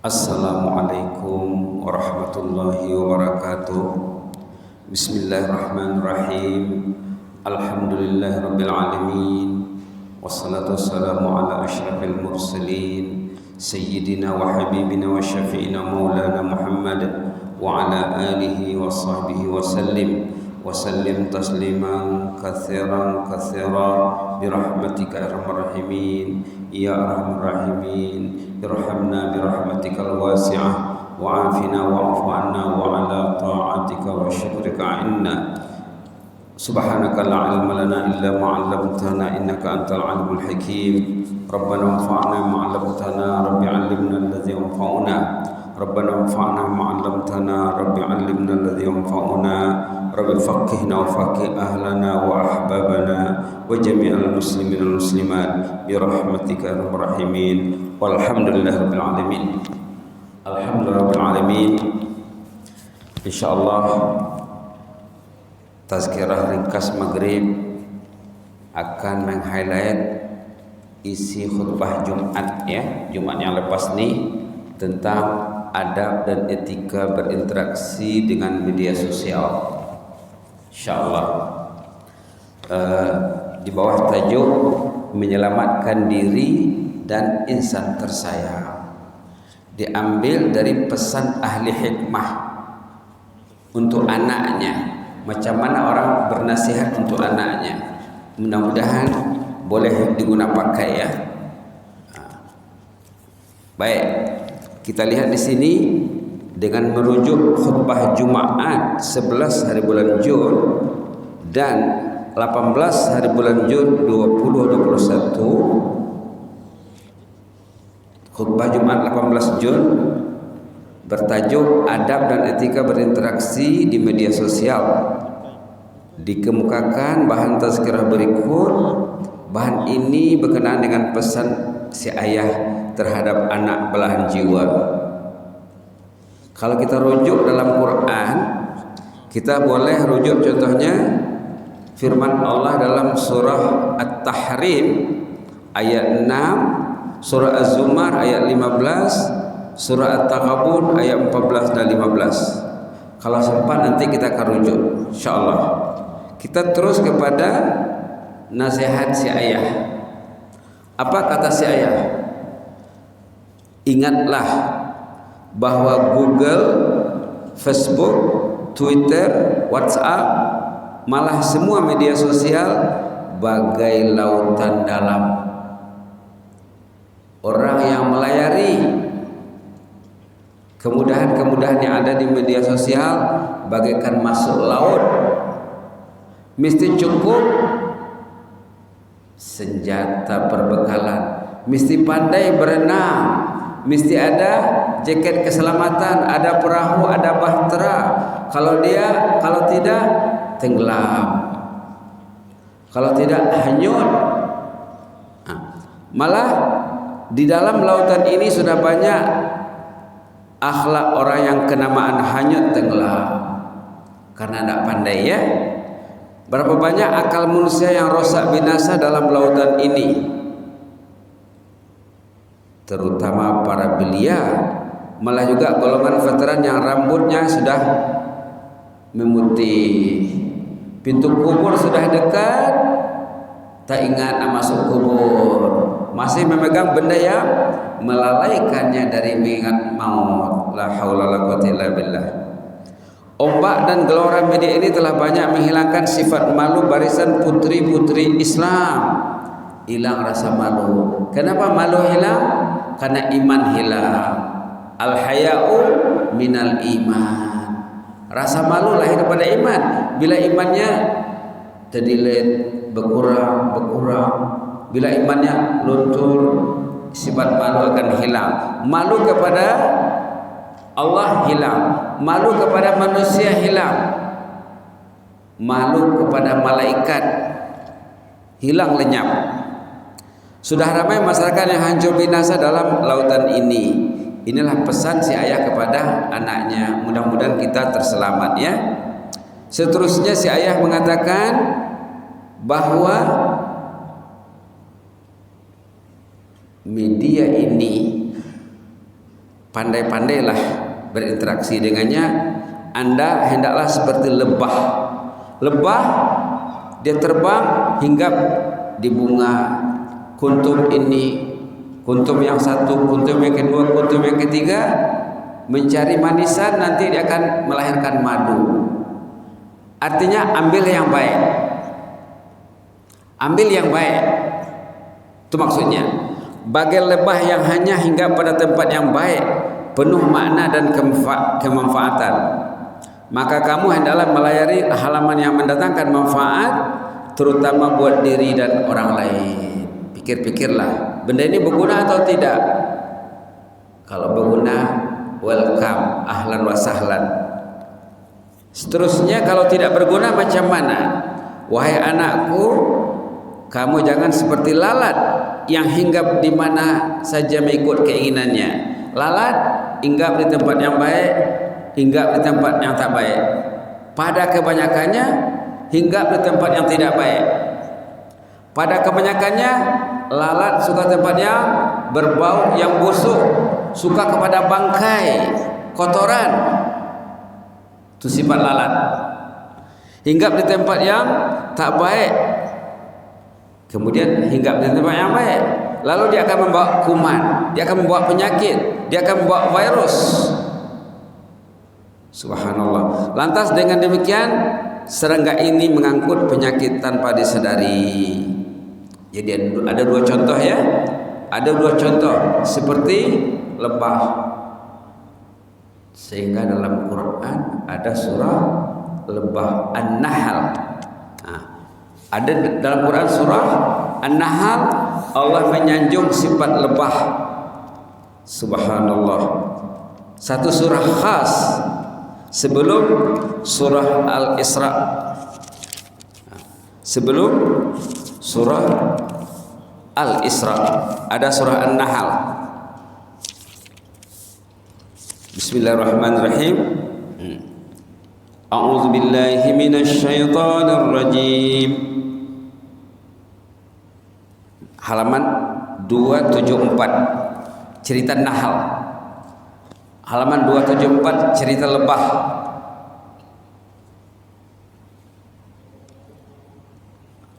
Assalamualaikum warahmatullahi wabarakatuh. Bismillahirrahmanirrahim. Alhamdulillahirabbil alamin. Wassalatu wassalamu ala asyrafil mursalin sayyidina wa habibina wa syafi'ina maulana Muhammad wa ala alihi wa sahbihi wa sallim tasliman katsiran birahmatika ya arhamar rahimin ya arhamar rahimin. Irhamna birahmatikal wasi'ah wa'afina wa'fu anna wa ala ta'atika wa syukrika inna. Subhanaka la ilma lana illa ma 'allamtana innaka antal alimul hakim. Rabbana anfa'na ma 'allamtana rabbi 'allimna alladhi yanfa'una. Rabbana anfa'na ma 'allamtana rabbi 'allimna alladhi yanfa'una. Rabbi faqihna wa faqih ahlana wa ahbabana wa jami'al muslimin wal muslimat bi rahmatika ya arhamar rahimin. Walhamdulillahirabbil alamin. Alhamdulillahirabbil alamin. Insyaallah tazkirah ringkas maghrib akan meng-highlight isi khutbah Jumat ya, Jumat yang lepas nih, tentang adab dan etika berinteraksi dengan media sosial. Insyaallah di bawah tajuk menyelamatkan diri dan insan tersayang, diambil dari pesan ahli hikmah untuk anaknya. Macam mana orang bernasihat untuk anaknya? Mudah-mudahan boleh digunakan pakai ya. Baik, kita lihat di sini dengan merujuk khutbah Jumat 11 hari bulan Jun dan 18 hari bulan Jun 2021. Khutbah Jumat 18 Jun bertajuk adab dan etika berinteraksi di media sosial. Dikemukakan bahan tazkirah berikut. Bahan ini berkenaan dengan pesan si ayah terhadap anak belahan jiwa. Kalau kita rujuk dalam Quran, kita boleh rujuk contohnya firman Allah dalam surah At-Tahrim ayat 6, surah Az-Zumar ayat 15, surah At-Taghabun ayat 14 dan 15. Kalau sempat nanti kita akan rujuk insyaallah. Kita terus kepada nasihat si ayah. Apa kata si ayah? Ingatlah bahwa Google, Facebook, Twitter, WhatsApp, malah semua media sosial bagai lautan dalam. Orang yang melayari kemudahan-kemudahan yang ada di media sosial bagaikan masuk laut. Mesti cukup senjata perbekalan, mesti pandai berenang, mesti ada jaket keselamatan, ada perahu, ada bahtera. Kalau tidak tenggelam, kalau tidak hanyut. Malah di dalam lautan ini sudah banyak akhlak orang yang kenamaan hanyut tenggelam karena tidak pandai ya. Berapa banyak akal manusia yang rosak binasa dalam lautan ini, terutama para belia, malah juga golongan veteran yang rambutnya sudah memutih. Pintu kubur sudah dekat, tak ingat nak masuk kubur, masih memegang benda yang melalaikannya dari mengingat maut. La haula la quwwata illa billah. Ombak dan gelora media ini telah banyak menghilangkan sifat malu barisan putri-putri Islam. Hilang rasa malu. Kenapa malu hilang? Karena iman hilang. Al-haya'u minal iman. Rasa malu lahir daripada iman. Bila imannya terdilit, berkurang. Bila imannya luntur, sifat malu akan hilang. Malu kepada Allah hilang, malu kepada manusia hilang, malu kepada malaikat hilang lenyap. Sudah ramai masyarakat yang hancur binasa dalam lautan ini. Inilah pesan si ayah kepada anaknya. Mudah-mudahan kita terselamat ya. Seterusnya si ayah mengatakan bahwa media ini pandai-pandailah berinteraksi dengannya. Anda hendaklah seperti lebah. Lebah dia terbang hinggap di bunga, kuntum ini, kuntum yang satu, kuntum yang kedua, kuntum yang ketiga, mencari manisan, nanti dia akan melahirkan madu. Artinya ambil yang baik. Ambil yang baik. Itu maksudnya. Bagai lebah yang hanya hinggap pada tempat yang baik, penuh makna dan kemanfaatan, maka kamu hendaklah melayari halaman yang mendatangkan manfaat, terutama buat diri dan orang lain. Pikir-pikirlah, benda ini berguna atau tidak? Kalau berguna, welcome, ahlan wa sahlan. Seterusnya kalau tidak berguna macam mana? Wahai anakku, kamu jangan seperti lalat yang hinggap di mana saja mengikut keinginannya. Lalat hinggap di tempat yang baik, hinggap di tempat yang tak baik. Pada kebanyakannya hinggap di tempat yang tidak baik. Pada kebanyakannya lalat suka tempat yang berbau, yang busuk, suka kepada bangkai, kotoran. Itu sifat lalat. Hinggap di tempat yang tak baik, kemudian hinggap di tempat yang baik, lalu dia akan membawa kuman, dia akan membawa penyakit, dia akan membawa virus. Subhanallah. Lantas dengan demikian serangga ini mengangkut penyakit tanpa disadari. Jadi ada dua contoh ya. Ada dua contoh seperti lebah. Sehingga dalam Quran ada surah lebah An-Nahl. Ada dalam Quran surah An-Nahl, Allah menyanjung sifat lebah. Subhanallah. Satu surah khas sebelum surah Al-Isra. Sebelum surah Al-Isra ada surah An-Nahl. Bismillahirrahmanirrahim. A'udzu billahi minasy syaithanir rajim. Halaman 274 cerita Nahl. Halaman 274 cerita lebah.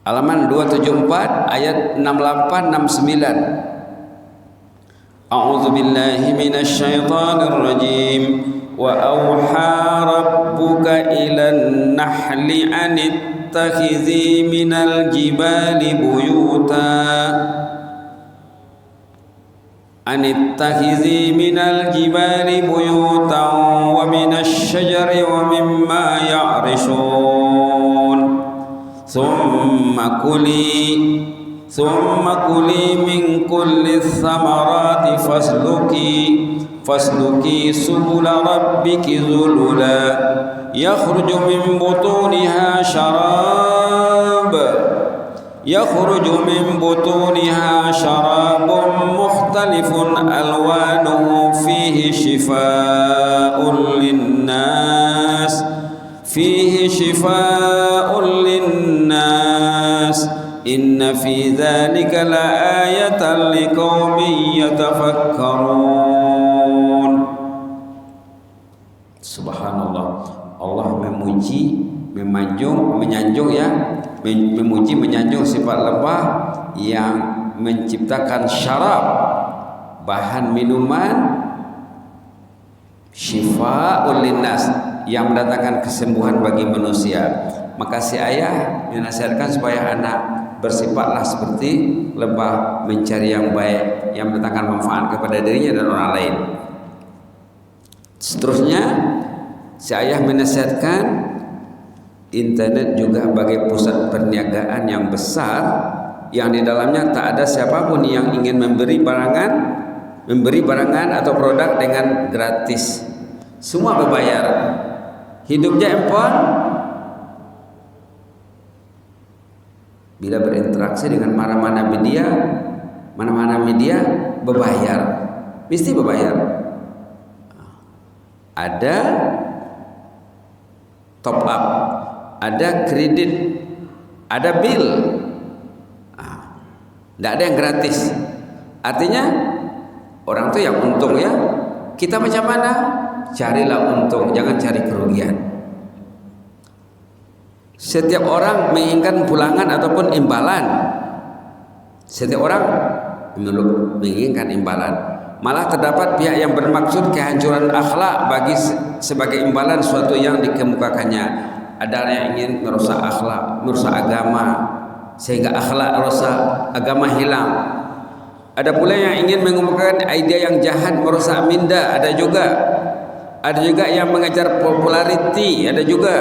Halaman 274 ayat 68-69. A'udzu billahi minasy syaithanir rajim. Wa auha rabbuka ilan nahli anittakhizi minal jibali buyuta anittakhizi minal jibali buyutan wa minasy syajari wa mimma ya'rishun thumma kuli min kulli thamarati fasluki subula rabbiki zulula yakhruju min butuniha syarabun mukhtalifun alwanuhu fihi shifaa'un linnas inna fi dzalika laayatan liqaumin yatafakkarun. Subhanallah. Allah menyanjung sifat lebah yang menciptakan syarab, bahan minuman syifa'ul linnas, yang mendatangkan kesembuhan bagi manusia. Maka si ayah menasihatkan supaya anak bersifatlah seperti lebah, mencari yang baik, yang mendatangkan manfaat kepada dirinya dan orang lain. Seterusnya si ayah menasihatkan internet juga sebagai pusat perniagaan yang besar, yang di dalamnya tak ada siapapun yang ingin memberi barangan atau produk dengan gratis. Semua berbayar. Hidupnya empon. Bila berinteraksi dengan mana-mana media berbayar, mesti berbayar. Ada top up, ada kredit, ada bill. Tidak ada yang gratis. Artinya orang tuh yang untung ya, Kita macam mana? Carilah untung, jangan cari kerugian. Setiap orang menginginkan pulangan ataupun imbalan. Setiap orang menginginkan imbalan. Malah terdapat pihak yang bermaksud kehancuran akhlak bagi sebagai imbalan suatu yang dikemukakannya. Ada yang ingin merusak akhlak, merusak agama, sehingga akhlak rusak, agama hilang. Ada pula yang ingin mengemukakan ide yang jahat, merusak minda. Ada juga yang mengejar populariti. Ada juga.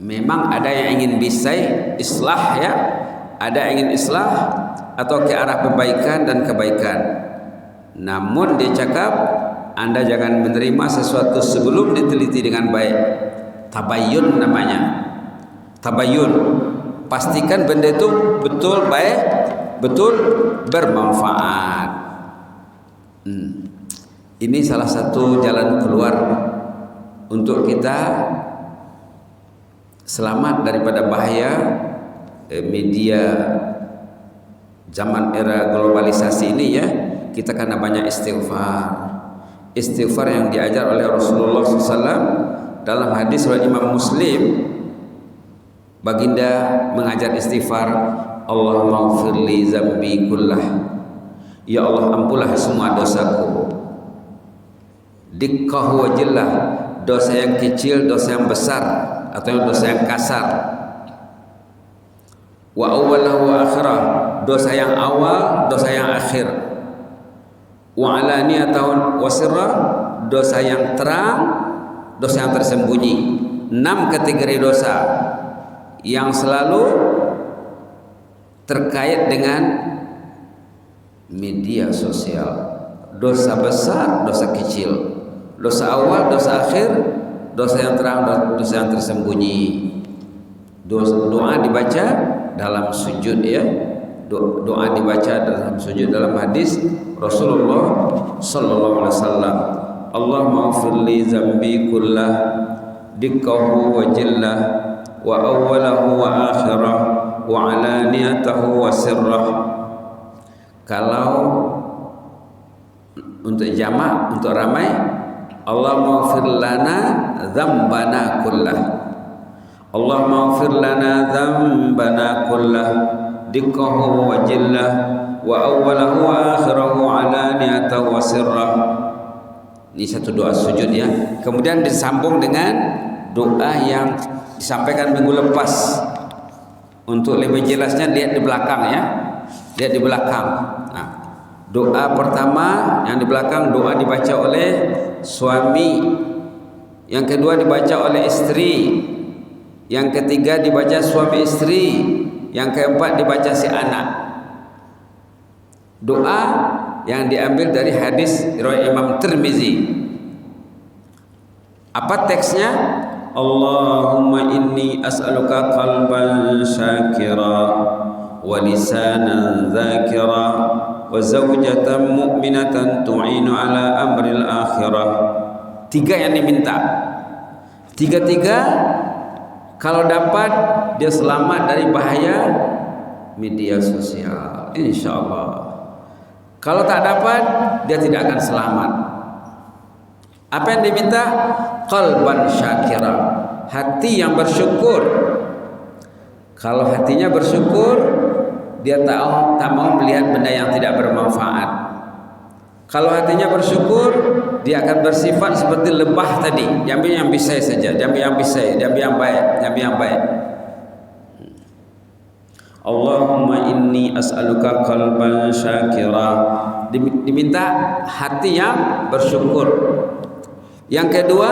Memang ada yang ingin bisai islah, ya. Ada yang ingin islah atau ke arah kebaikan dan kebaikan. Namun dia cakap, Anda jangan menerima sesuatu sebelum diteliti dengan baik. Tabayyun namanya. Tabayyun. Pastikan benda itu betul baik, betul bermanfaat. Ini salah satu jalan keluar untuk kita selamat daripada bahaya media zaman era globalisasi ini, ya. Kita karena banyak istighfar yang diajar oleh Rasulullah SAW dalam hadis oleh Imam Muslim. Baginda mengajar istighfar, Allahumma ghfirli zambi kullah, ya Allah ampunlah semua dosaku, dikkahu wa jillah, dosa yang kecil, dosa yang besar atau dosa yang kasar, wa awwalahu wa akhirah, dosa yang awal, dosa yang akhir, wa alaniyatahu wa sirrah, dosa yang terang, dosa yang tersembunyi. 6 kategori dosa yang selalu terkait dengan media sosial. Dosa besar, dosa kecil, dosa awal, dosa akhir, dosa yang terang, dosa yang tersembunyi. Doa dibaca dalam sujud, ya. Doa dibaca dalam sujud dalam hadis Rasulullah sallallahu alaihi wasallam, Allahumma ighfirli zambi kullah, dikkahu wa jillah, wa awwalahu wa akhirah, wa alaniyatahu wa sirrah. Kalau untuk jamak, untuk ramai, Allahumma ighfir lana dzambana kullah, Allahumma ighfir lana dzambana kullah, dikkahu wa jillah, wa awwalahu wa akhirahu, wa alaniyatahu wa sirrah. Ini satu doa sujud, ya. Kemudian disambung dengan doa yang disampaikan minggu lepas. Untuk lebih jelasnya lihat di belakang, ya. Lihat di belakang. Nah, doa pertama yang di belakang, doa dibaca oleh suami. Yang kedua dibaca oleh istri. Yang ketiga dibaca suami istri. Yang keempat dibaca si anak. Doa yang diambil dari hadis riwayat Imam Tirmizi. Apa teksnya? Allahumma inni as'aluka qalban syakira, wa lisanan dzakira, wa zawjatan mu'minatan tu'inu ala amril akhirah. 3 yang diminta. 3 kalau dapat dia selamat dari bahaya media sosial, insyaallah. Kalau tak dapat dia tidak akan selamat. Apa yang diminta? Qalban syakira, hati yang bersyukur. Kalau hatinya bersyukur, dia tak mau melihat benda yang tidak bermanfaat. Kalau hatinya bersyukur, dia akan bersifat seperti lebah tadi, diambil yang bisa saja, diambil yang bisa, diambil yang baik, diambil yang baik. Allahumma inni as'aluka qalban syakira, diminta hati yang bersyukur. Yang kedua,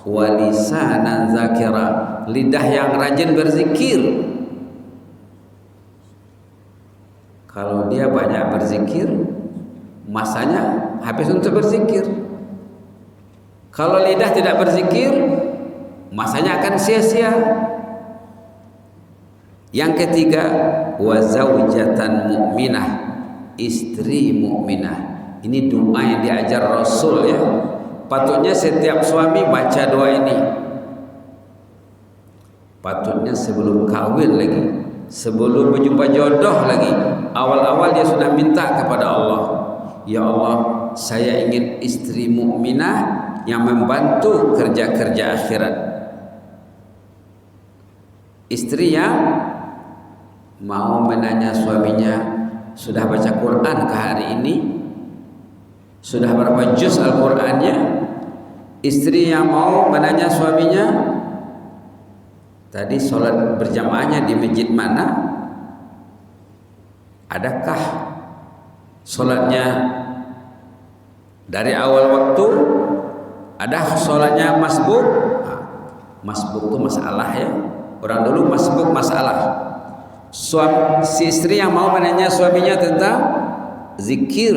walisanan zakira, lidah yang rajin berzikir. Kalau dia banyak berzikir, masanya habis untuk berzikir. Kalau lidah tidak berzikir, masanya akan sia-sia. Yang ketiga, wa zaujatan mukminah, istri mukminah. Ini doa yang diajar Rasul, ya. Patutnya setiap suami baca doa ini. Patutnya sebelum kawin lagi, sebelum berjumpa jodoh lagi, awal-awal dia sudah minta kepada Allah, ya Allah, saya ingin istri mukminah yang membantu kerja-kerja akhirat. Istri yang mau menanya suaminya, sudah baca Quran ke hari ini? Sudah berapa juz Al-Qur'annya? Istri yang mau menanya suaminya, tadi sholat berjamaahnya di masjid mana? Adakah sholatnya dari awal waktu? Ada sholatnya masbuk? Masbuk itu masalah ya. Orang dulu masbuk masalah. Si istri yang mau menanya suaminya tentang zikir,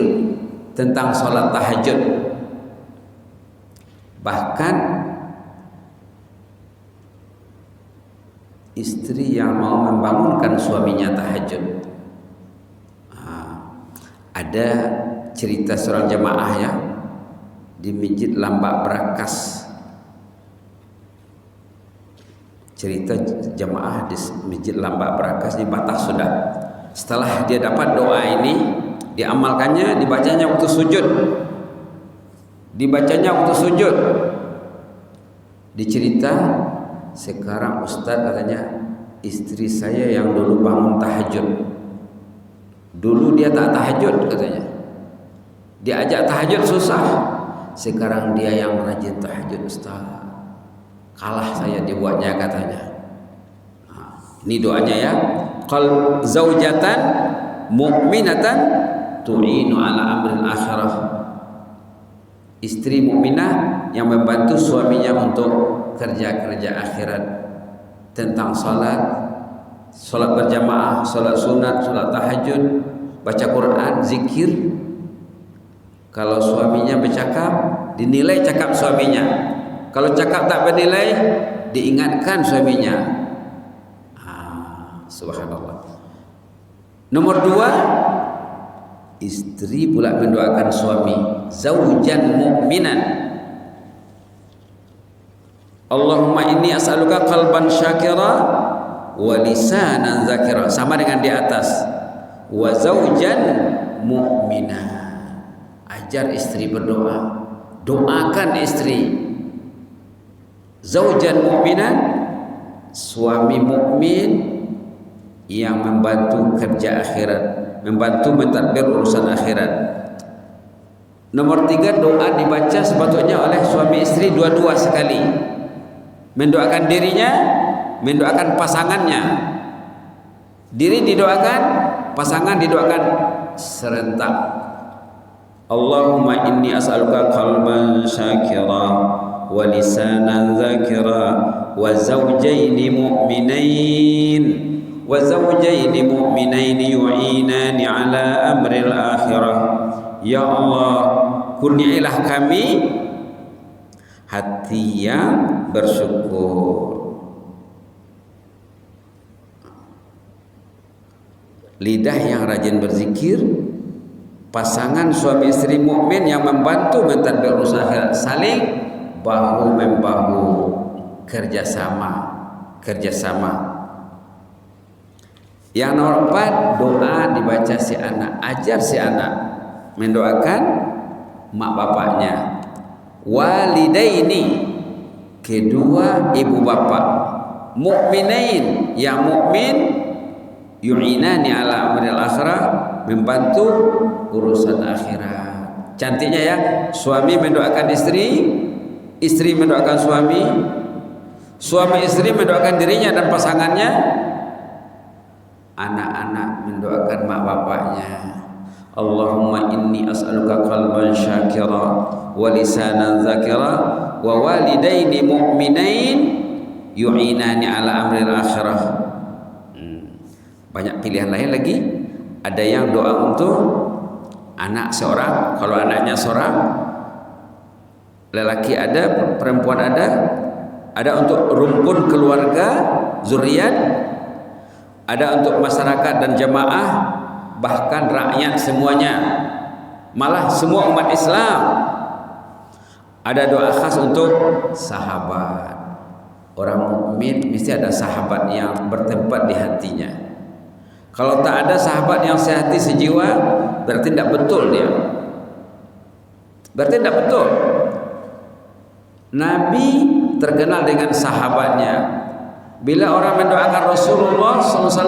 tentang sholat tahajud. Bahkan istri yang mau membangunkan suaminya tahajud. Ada cerita seorang jemaah ya di Masjid Lambak Brakas. Cerita jemaah di Masjid Lambak Brakas di Batas sudah. Setelah dia dapat doa ini, diamalkannya, dibacanya waktu sujud. Dibacanya waktu sujud. Dicerita, sekarang Ustaz katanya, istri saya yang dulu bangun tahajud. Dulu dia tak tahajud katanya. Diajak tahajud susah. Sekarang dia yang rajin tahajud Ustaz. Kalah saya dibuatnya katanya. Ini doanya ya. Qal zaujatan mu'minatan tu'inu ala amril akhirah. Istri mukminah yang membantu suaminya untuk kerja-kerja akhirat, tentang salat berjamaah, salat sunat, salat tahajud, baca Quran, zikir. Kalau suaminya bercakap, dinilai cakap suaminya. Kalau cakap tak bernilai, diingatkan suaminya. Subhanallah. Nomor 2, istri pula mendoakan suami, zaujan mu'minan. Allahumma inni as'aluka qalban syakira wa lisanan zakira. Sama dengan di atas. Wa zaujan mu'minan. Ajar istri berdoa. Doakan istri. Zaujan mu'minan, suami mukmin yang membantu kerja akhirat, membantu mentadbir urusan akhirat. Nomor 3, doa dibaca sepatutnya oleh suami istri dua-dua sekali. Mendoakan dirinya, mendoakan pasangannya. Diri didoakan, pasangan didoakan serentak. Allahumma inni as'aluka qalban syakira wa lisanan zakira wa zawjaini mu'minain yu'inani ala amril akhirah. Ya Allah, kurniailah kami hati yang bersyukur, lidah yang rajin berzikir, pasangan suami istri mukmin yang membantu mentadbir usaha, saling bahu membahu, kerjasama. Yang nomor 4, doa dibaca si anak, ajar si anak mendoakan mak bapaknya. Walidaini, kedua ibu bapak. Mukminain, yang mukmin, yu'inani ala amril akhirah, membantu urusan akhirat. Cantiknya ya, suami mendoakan istri, istri mendoakan suami, suami istri mendoakan dirinya dan pasangannya, anak-anak mendoakan mak bapaknya. Allahumma inni as'aluka qalban syakira wa lisanan zakira wa walidaini mu'minain yu'inani ala amril akhirah. Banyak pilihan lain lagi. Ada yang doa untuk anak seorang, kalau anaknya seorang, lelaki ada, perempuan ada untuk rumpun keluarga, zuriat, ada untuk masyarakat dan jamaah, bahkan rakyat semuanya, malah semua umat Islam. Ada doa khas untuk sahabat. Orang mukmin mesti ada sahabat yang bertempat di hatinya. Kalau tak ada sahabat yang sehati sejiwa, berarti tidak betul dia. Berarti tidak betul. Nabi terkenal dengan sahabatnya. Bila orang mendoakan Rasulullah SAW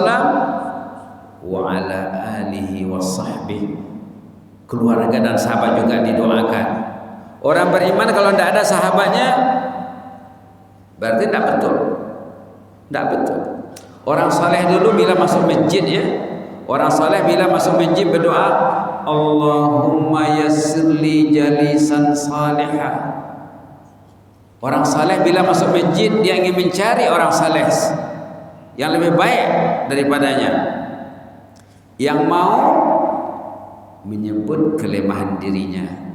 wa ala alihi wa sahbihi, keluarga dan sahabat juga didoakan. Orang beriman kalau tidak ada sahabatnya berarti tidak betul. Tidak betul. Orang saleh dulu bila masuk masjid ya, orang saleh bila masuk masjid berdoa, Allahumma yassirli jalisan salihah. Orang saleh bila masuk masjid dia ingin mencari orang saleh yang lebih baik daripadanya, yang mau menyebut kelemahan dirinya,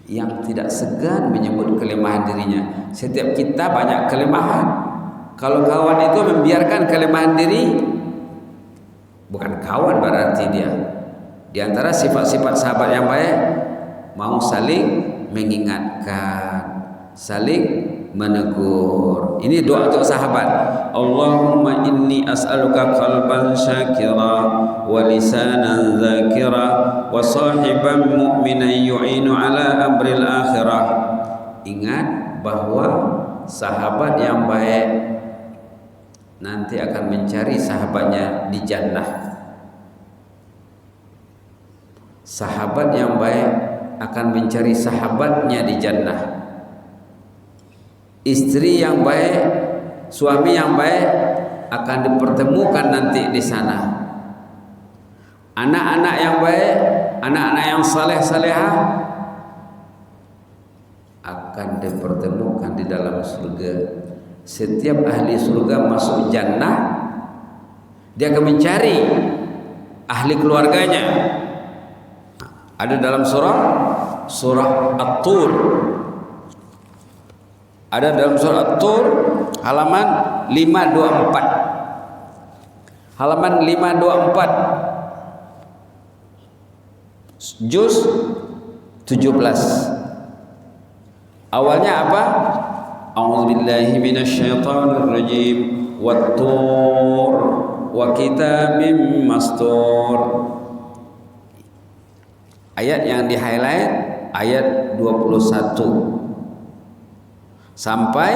yang tidak segan menyebut kelemahan dirinya. Setiap kita banyak kelemahan. Kalau kawan itu membiarkan kelemahan diri, bukan kawan berarti dia. Di antara sifat-sifat sahabat yang baik, mau saling mengingatkan, saling menegur. Ini doa untuk sahabat. Allahumma inni as'aluka qalban syakira wa lisanan dzakira wa sahiban mu'minan yu'inu ala amril akhirah. Ingat bahwa sahabat yang baik nanti akan mencari sahabatnya di jannah. Sahabat yang baik akan mencari sahabatnya di jannah. Istri yang baik, suami yang baik akan dipertemukan nanti di sana. Anak-anak yang baik, anak-anak yang saleh-salehah akan dipertemukan di dalam surga. Setiap ahli surga masuk jannah, dia akan mencari ahli keluarganya. Ada dalam surah At-Tur. Ada dalam surah At-Tur halaman 524. Halaman 524. Juz 17. Awalnya apa? A'udzubillahi minasyaitonir rajim. Wat-Tur wa kitabim mastur. Ayat yang di highlight ayat 21 sampai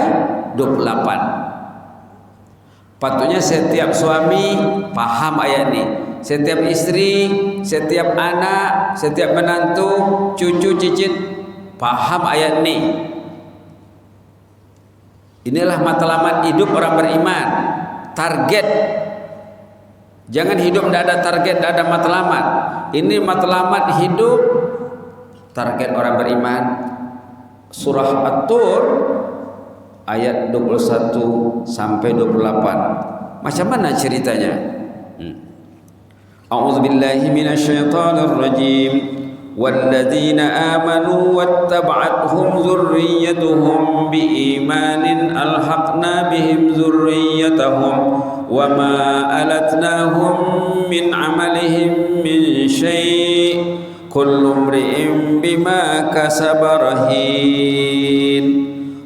28. Patutnya setiap suami paham ayat ini, setiap istri, setiap anak, setiap menantu, cucu, cicit paham ayat ini. Inilah matlamat hidup orang beriman. Target. Jangan hidup tidak ada target, tidak ada matlamat. Ini matlamat hidup, target orang beriman. Surah At-Tur ayat 21 sampai 28. Macam mana ceritanya? A'udzubillahi minasyaitonir rajim. Walladzina amanu wattaba'athum dzurriyyatuhum biimanin alhaqna bihim dzurriyyatahum wama alatnahum min amalihim min syai' kullu imri'in bima kasaba rahin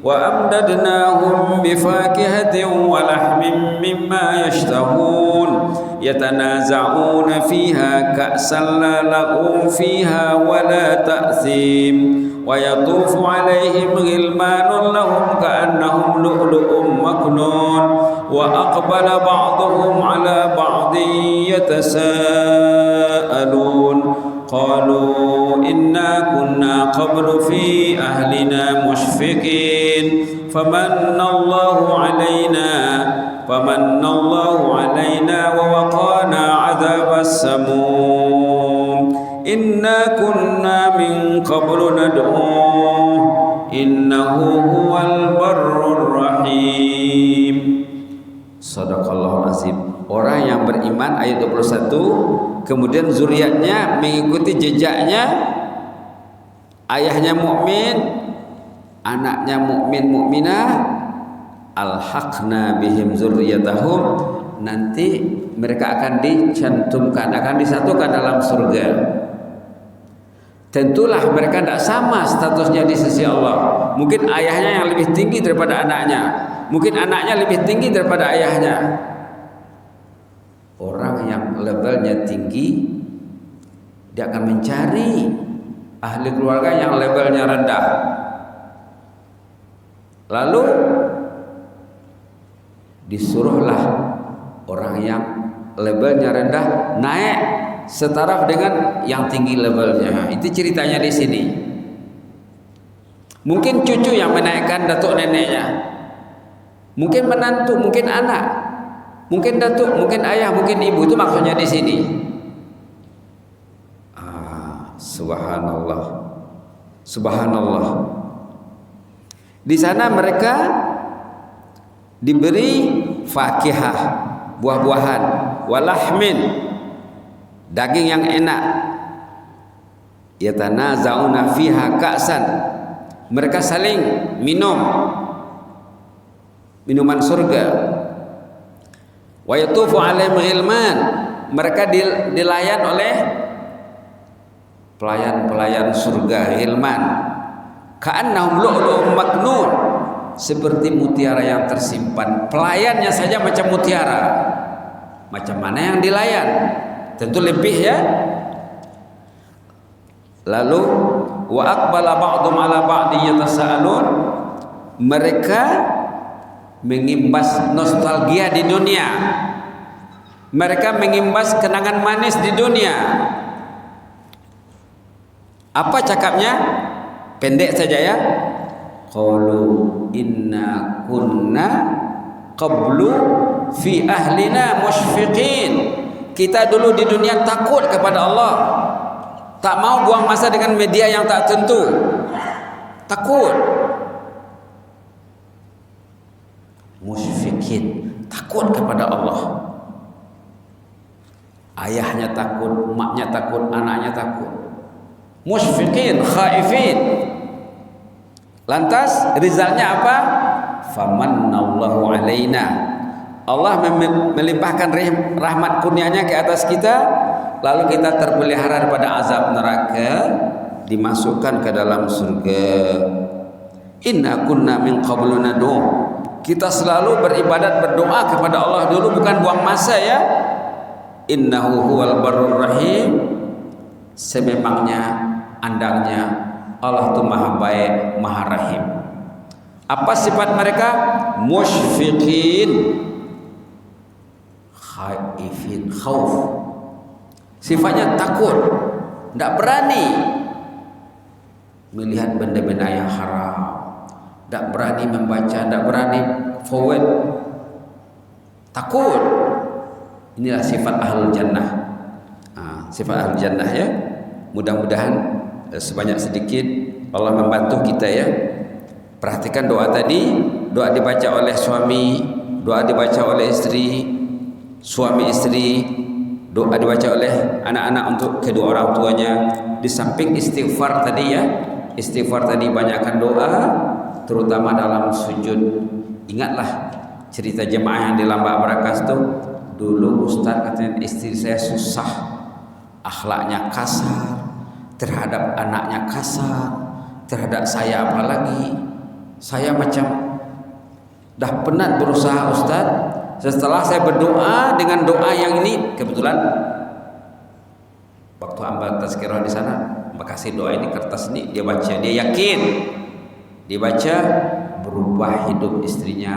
wa amdadnahum bifakihatin wa lahmin mimma yashtahun yatanaza'una fiha ka'san la laghu fiha wa la ta'thim wa yatufu 'alaihim ghilmanun lahum ka'annahum lu'lu'un maknun wa aqbala ba'dhum 'ala ba'din yatasaalun qalu inna kunna qablu fi ahlina mushfiqin famanallahu 'alaina wa waqana 'adzabas samum inna kunna min qablu nad'uhu innahu huwal barrur rahim. Shadaqallahul azim. Orang yang beriman ayat 21, kemudian zuriatnya mengikuti jejaknya, ayahnya mukmin, anaknya mukmin mukminah, alhaqna bihim zurriyatahum, nanti mereka akan dicantumkan, akan disatukan dalam surga. Tentulah mereka tidak sama statusnya di sisi Allah. Mungkin ayahnya yang lebih tinggi daripada anaknya, mungkin anaknya lebih tinggi daripada ayahnya. Orang yang levelnya tinggi, dia akan mencari ahli keluarga yang levelnya rendah. Lalu disuruhlah orang yang levelnya rendah naik setaraf dengan yang tinggi levelnya. Itu ceritanya di sini. Mungkin cucu yang menaikkan datuk neneknya, mungkin menantu, mungkin anak, mungkin datuk, mungkin ayah, mungkin ibu. Itu maksudnya di sini. Subhanallah, subhanallah. Di sana mereka diberi fakihah, buah-buahan, walahmin, daging yang enak. Yatanaza'una fiha ka'san, mereka saling minum minuman surga. Wa yatufu 'alaihim ghilman, mereka dilayan oleh pelayan-pelayan surga, ghilman. Ka'annahum lu'lu'un maknun, seperti mutiara yang tersimpan. Pelayannya saja macam mutiara. Macam mana yang dilayan? Tentu lebih ya. Lalu wa aqbala ba'dhum 'ala ba'din yatasaalun, mereka mengimbas nostalgia di dunia. Mereka mengimbas kenangan manis di dunia. Apa cakapnya? Pendek saja ya. Qalu inna kunna qablu fi ahlina musyfiqin. Kita dulu di dunia takut kepada Allah, tak mau buang masa dengan media yang tak tentu, takut. Musyfiqin, takut kepada Allah. Ayahnya takut, maknya takut, anaknya takut. Musyfiqin, khaifin. Lantas rizalnya apa? Famannallahu alaina, Allah melimpahkan rahmat kurnianya ke atas kita, lalu kita terpelihara daripada azab neraka, dimasukkan ke dalam surga. Inna kunna min qablu nadu, kita selalu beribadat, berdoa kepada Allah dulu, bukan buang masa ya. Innahu huwal barur rahim, sememangnya, andangnya Allah itu maha baik, maha rahim. Apa sifat mereka? Musyfiqin, khaifin, khauf. Sifatnya takut, tidak berani melihat benda-benda yang haram, tidak berani membaca, tidak berani forward, takut. Inilah sifat ahlul jannah. Sifat ahlul jannah ya. Mudah-mudahan sebanyak sedikit Allah membantu kita ya. Perhatikan doa tadi, doa dibaca oleh suami, doa dibaca oleh istri, suami istri, doa dibaca oleh anak-anak untuk kedua orang tuanya. Di samping istighfar tadi ya, istighfar tadi banyakkan doa, terutama dalam sujud. Ingatlah cerita jemaah yang di Lambak Brakas itu. Dulu Ustaz katanya istri saya susah, akhlaknya kasar, terhadap anaknya kasar, terhadap saya apalagi. Saya macam dah penat berusaha Ustaz. Setelah saya berdoa dengan doa yang ini, kebetulan waktu hamba tazkirah di sana, makasih doa ini, kertas ini dia baca, dia yakin, dia baca, berubah hidup istrinya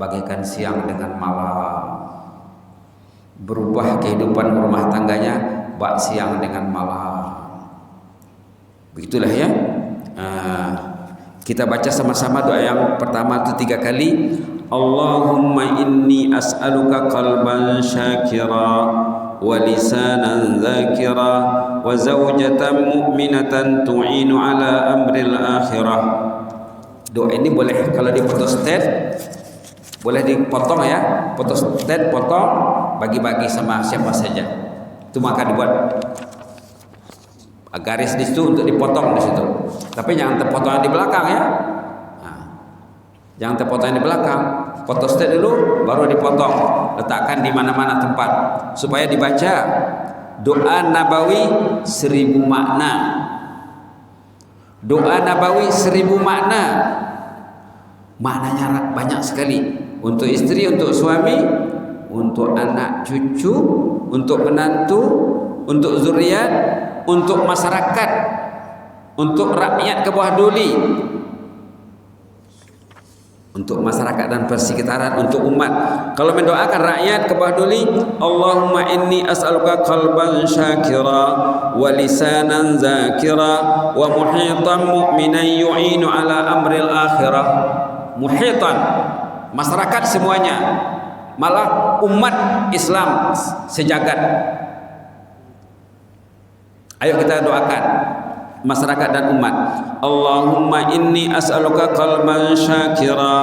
bagaikan siang dengan malam, berubah kehidupan rumah tangganya bak siang dengan malam. Begitulah ya. Kita baca sama-sama doa yang pertama itu 3 kali. Allahumma inni as'aluka qalban syakira wa lisanan dzakira wa zawjatan mu'minatan tu'inu ala amril akhirah. Doa ini boleh kalau di photostat boleh dipotong ya, photostat potong, bagi-bagi sama siapa saja. Itu maka dibuat garis di situ untuk dipotong di situ. Tapi jangan terpotong di belakang ya. Jangan terpotong di belakang. Photostat dulu baru dipotong. Letakkan di mana-mana tempat supaya dibaca. Doa Nabawi 1000 makna. Doa Nabawi 1000 makna. Maknanya banyak sekali. Untuk istri, untuk suami, untuk anak cucu, untuk menantu, untuk zuriat, untuk masyarakat. untuk rakyat ke bawah duli, untuk masyarakat dan persekitaran, untuk umat. Kalau mendoakan rakyat ke bawah duli, Allahumma inni as'aluka qalban syakira wa lisanan zakira wa muhitan mu'minan yu'inu ala amril akhirah. Muhitan, masyarakat semuanya, malah umat Islam sejagat. Ayo kita doakan masyarakat dan umat. Allahumma inni as'aluka qalban syakira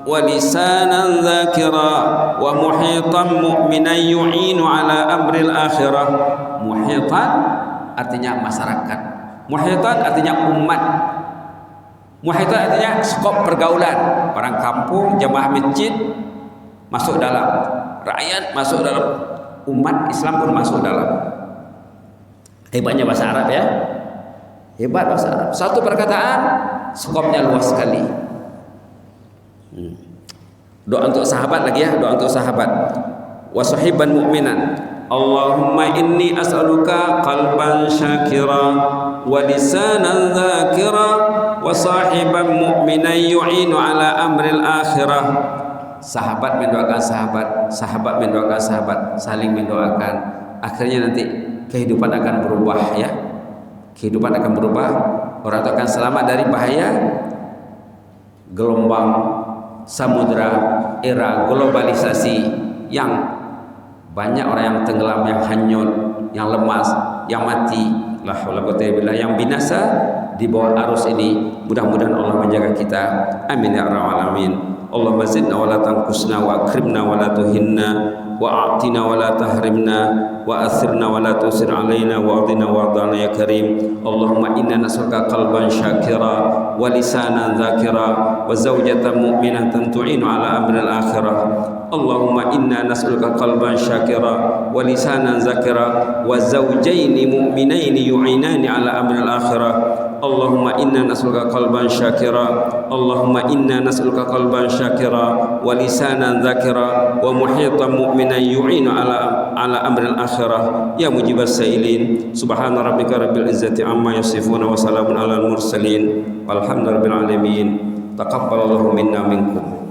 wa lisanan zakira wa muhitan mu'minan yu'inu ala amril akhirah. Muhitan artinya masyarakat, muhitan artinya umat, muhitan artinya skop pergaulan, orang kampung, jamaah masjid masuk dalam, rakyat masuk dalam, umat Islam pun masuk dalam. Hebatnya bahasa Arab ya, hebat bahasa Arab. Satu perkataan skopnya luas sekali. Doa untuk sahabat lagi ya, doa untuk sahabat. Wa sahiban mu'minan. Allahumma inni as'aluka qalban syakira wa lisanan dzakira wa sahiban mu'minan yu'inu ala amril akhirah. Sahabat mendoakan sahabat, sahabat mendoakan sahabat, saling mendoakan. Akhirnya nanti kehidupan akan berubah ya. Kehidupan akan berubah, orang itu akan selamat dari bahaya gelombang samudra era globalisasi yang banyak orang yang tenggelam, yang hanyut, yang lemas, yang mati, la haula wala quwwata illa billah, yang binasa di bawah arus ini. Mudah-mudahan Allah menjaga kita. Amin ya rabbal alamin. Allahumma zidna wa la tanqusna wa akrimna wa la tuhinna wa a'tina wa la tahrimna wa athirna wa la tusir alaina wa adina wa adana ya karim. Allahumma inna nas'aluka qalban syakira wa lisanan dzakira wa zawjatan mu'minatan tu'inu ala amril akhirah. Allahumma inna nas'aluka qalban syakira wa lisanan dzakira wa zawjaini mu'minaini yu'inani ala amril akhirah. Allahumma inna nas'aluka qalban syakira, Allahumma inna nas'aluka qalban syakira wa lisanan dzakira wa muhitan mu'minan yu'inu ala amril akhirah. Ya mujibas sailin, subhana rabbika rabbil izzati amma yasifuna wa salamun alal mursalin walhamdulillahi rabbil alamin. Taqabbalallahu minna minkum.